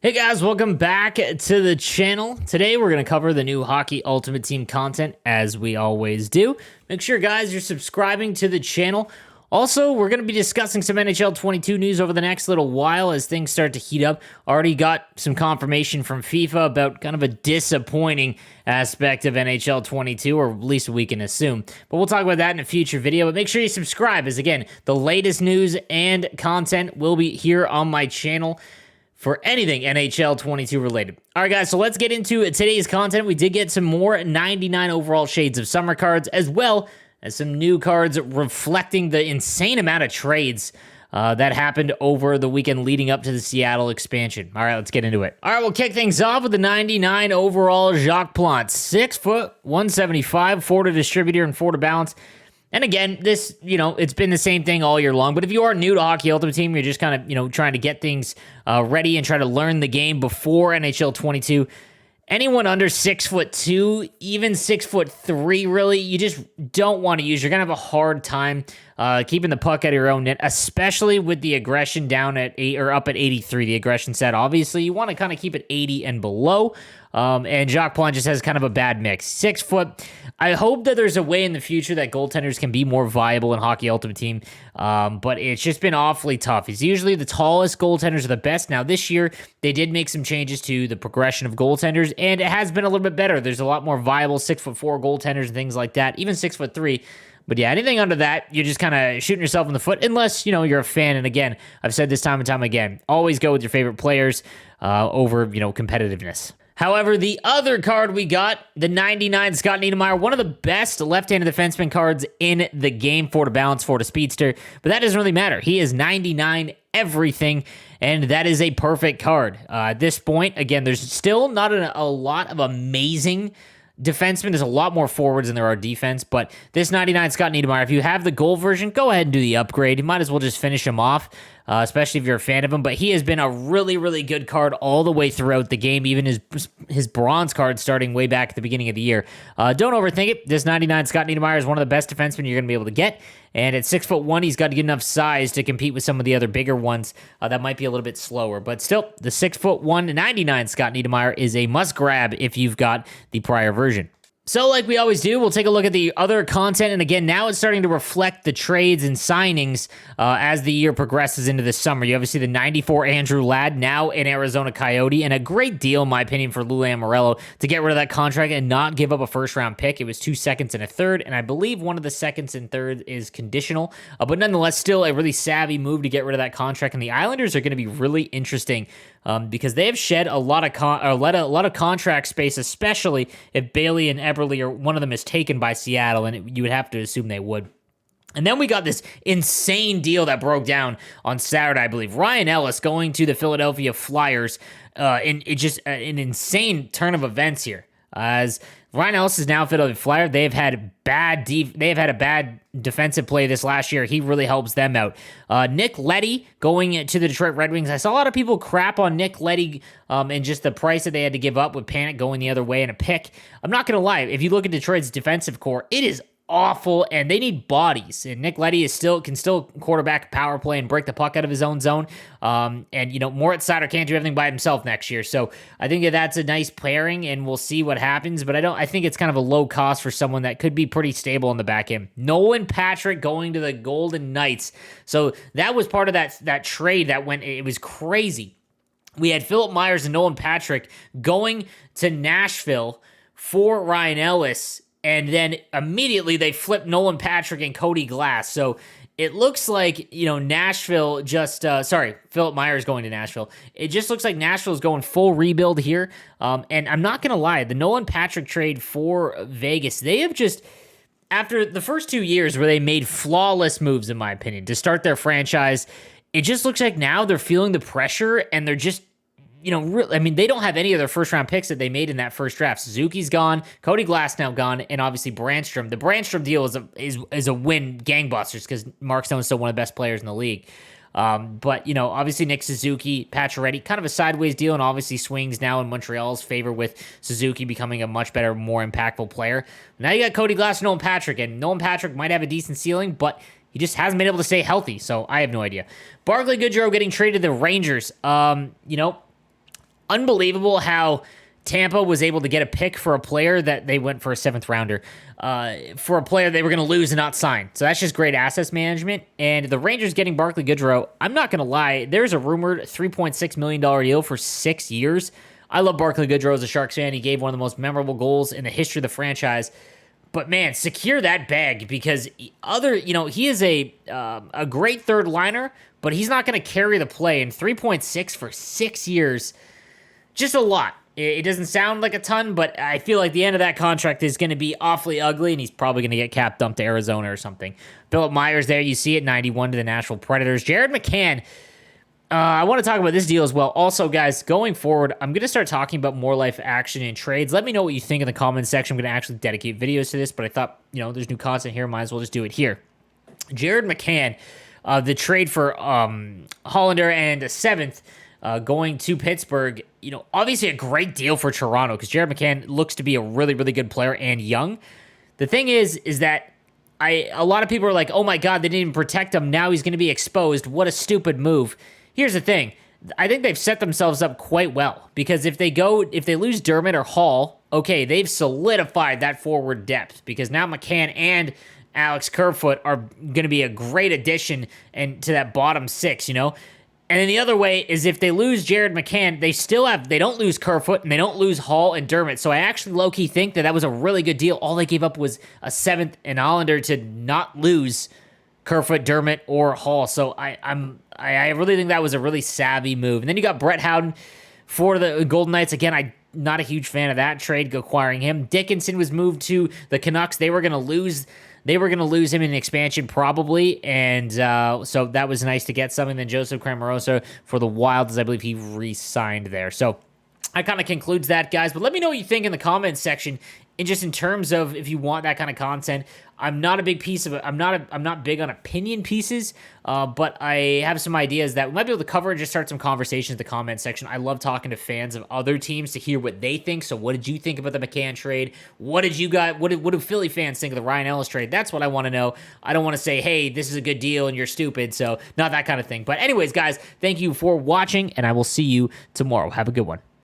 Hey guys, welcome back to the channel. Today we're going to cover the new Hockey Ultimate Team content as we always do. Make sure guys you're subscribing to the channel. Also, we're going to be discussing some NHL 22 news over the next little while as things start to heat up. Already got some confirmation from FIFA about kind of a disappointing aspect of NHL 22, or at least we can assume. But we'll talk about that in a future video. But make sure you subscribe as, again, the latest news and content will be here on my channel for anything NHL 22 related. All right, guys, so let's get into today's content. We did get some more 99 overall Shades of Summer cards, as well as some new cards reflecting the insane amount of trades that happened over the weekend leading up to the Seattle expansion. All right, let's get into it. All right, we'll kick things off with the 99 overall Jacques Plante. 6 foot, 175, 4 to distributor and 4 to balance. And again, this, it's been the same thing all year long. But if you are new to Hockey Ultimate Team, you're just kind of, trying to get things ready and try to learn the game before NHL 22. Anyone under 6'2", even 6'3", really, you just don't want to use. You're going to have a hard time keeping the puck out of your own net, especially with the aggression down at 8 or up at 83, the aggression set. Obviously, you want to kind of keep it 80 and below. And Jacques Plante just has kind of a bad mix. 6 foot. I hope that there's a way in the future that goaltenders can be more viable in Hockey Ultimate Team, but it's just been awfully tough. He's usually the tallest goaltenders are the best. Now, this year, they did make some changes to the progression of goaltenders, and it has been a little bit better. There's a lot more viable 6'4" goaltenders and things like that, even 6'3". But yeah, anything under that, you're just kind of shooting yourself in the foot, unless, you're a fan. And again, I've said this time and time again, always go with your favorite players over, competitiveness. However, the other card we got, the 99 Scott Niedermayer, one of the best left-handed defenseman cards in the game, 4 to balance, 4 to speedster, but that doesn't really matter. He is 99 everything, and that is a perfect card. At this point, again, there's still not a lot of amazing defensemen. There's a lot more forwards than there are defense, but this 99 Scott Niedermayer, if you have the gold version, go ahead and do the upgrade. You might as well just finish him off, especially if you're a fan of him, but he has been a really, really good card all the way throughout the game, even his bronze card starting way back at the beginning of the year. Don't overthink it. This 99 Scott Niedermayer is one of the best defensemen you're going to be able to get, and at 6'1", he's got to get enough size to compete with some of the other bigger ones that might be a little bit slower, but still, the 6'1", 99 Scott Niedermayer is a must-grab if you've got the prior version. So like we always do, we'll take a look at the other content, and again, now it's starting to reflect the trades and signings as the year progresses into the summer. You obviously the 94 Andrew Ladd, now an Arizona Coyote, and a great deal, in my opinion, for Lou Lamoriello to get rid of that contract and not give up a first-round pick. It was 2 seconds and a third, and I believe one of the seconds and third is conditional, but nonetheless, still a really savvy move to get rid of that contract, and the Islanders are going to be really interesting because they have shed a lot of contract space, especially if Bailey and Eberle or one of them is taken by Seattle, and you would have to assume they would. And then we got this insane deal that broke down on Saturday, I believe. Ryan Ellis going to the Philadelphia Flyers, and it's just an insane turn of events here. As Ryan Ellis is now a Philadelphia Flyer, they've had a bad defensive play this last year. He really helps them out. Nick Leddy going to the Detroit Red Wings. I saw a lot of people crap on Nick Leddy and just the price that they had to give up with Panic going the other way and a pick. I'm not going to lie. If you look at Detroit's defensive core, it is awful, and they need bodies. And Nick Leddy can still quarterback power play and break the puck out of his own zone. And Moritz Seider can't do everything by himself next year. So I think that's a nice pairing, and we'll see what happens. But I think it's kind of a low cost for someone that could be pretty stable in the back end. Nolan Patrick going to the Golden Knights. So that was part of that trade that went. It was crazy. We had Philip Myers and Nolan Patrick going to Nashville for Ryan Ellis, and then immediately they flipped Nolan Patrick and Cody Glass. So it looks like, Nashville Philip Myers going to Nashville. It just looks like Nashville is going full rebuild here. And I'm not going to lie, the Nolan Patrick trade for Vegas, they have just, after the first 2 years where they made flawless moves, in my opinion, to start their franchise, it just looks like now they're feeling the pressure, and they're just, they don't have any of their first-round picks that they made in that first draft. Suzuki's gone, Cody Glass now gone, and obviously Brandstrom. The Brandstrom deal is a win gangbusters because Mark Stone's still one of the best players in the league. But obviously Nick Suzuki, Pacioretty, kind of a sideways deal, and obviously swings now in Montreal's favor with Suzuki becoming a much better, more impactful player. Now you got Cody Glass and Nolan Patrick, and Nolan Patrick might have a decent ceiling, but he just hasn't been able to stay healthy, so I have no idea. Barclay Goodrow getting traded to the Rangers. unbelievable how Tampa was able to get a pick for a player that they went for a 7th rounder, for a player they were going to lose and not sign. So that's just great assets management. And the Rangers getting Barclay Goodrow, I'm not going to lie, there's a rumored $3.6 million deal for 6 years. I love Barclay Goodrow as a Sharks fan. He gave one of the most memorable goals in the history of the franchise. But man, secure that bag, because he is a great third liner, but he's not going to carry the play. And 3.6 for 6 years, just a lot. It doesn't sound like a ton, but I feel like the end of that contract is going to be awfully ugly, and he's probably going to get cap dumped to Arizona or something. Philip Myers there, you see it, 91 to the Nashville Predators. Jared McCann, I want to talk about this deal as well. Also, guys, going forward, I'm going to start talking about more life action and trades. Let me know what you think in the comments section. I'm going to actually dedicate videos to this, but I thought, there's new content here. Might as well just do it here. Jared McCann, the trade for Hollander and a 7th, going to Pittsburgh, obviously a great deal for Toronto, because Jared McCann looks to be a really, really good player and young. The thing is that a lot of people are like, oh my God, they didn't even protect him. Now he's going to be exposed. What a stupid move. Here's the thing. I think they've set themselves up quite well, because if they lose Dermott or Hall, okay, they've solidified that forward depth, because now McCann and Alex Kerfoot are going to be a great addition and to that bottom 6, And then the other way is, if they lose Jared McCann, they don't lose Kerfoot and they don't lose Hall and Dermott. So I actually low-key think that was a really good deal. All they gave up was a 7th and Hollander to not lose Kerfoot, Dermott, or Hall. So I really think that was a really savvy move. And then you got Brett Howden for the Golden Knights. Again, I'm not a huge fan of that trade, acquiring him. Dickinson was moved to the Canucks. They were going to lose him in expansion probably, and so that was nice to get something. Then Joseph Cramarosa for the Wild, as I believe he re-signed there. So that kind of concludes that, guys. But let me know what you think in the comments section. And just in terms of if you want that kind of content, I'm not a big piece of it. I'm not big on opinion pieces, but I have some ideas that we might be able to cover and just start some conversations in the comment section. I love talking to fans of other teams to hear what they think. So what did you think about the McCann trade? What do Philly fans think of the Ryan Ellis trade? That's what I want to know. I don't want to say, hey, this is a good deal and you're stupid. So not that kind of thing. But anyways, guys, thank you for watching, and I will see you tomorrow. Have a good one.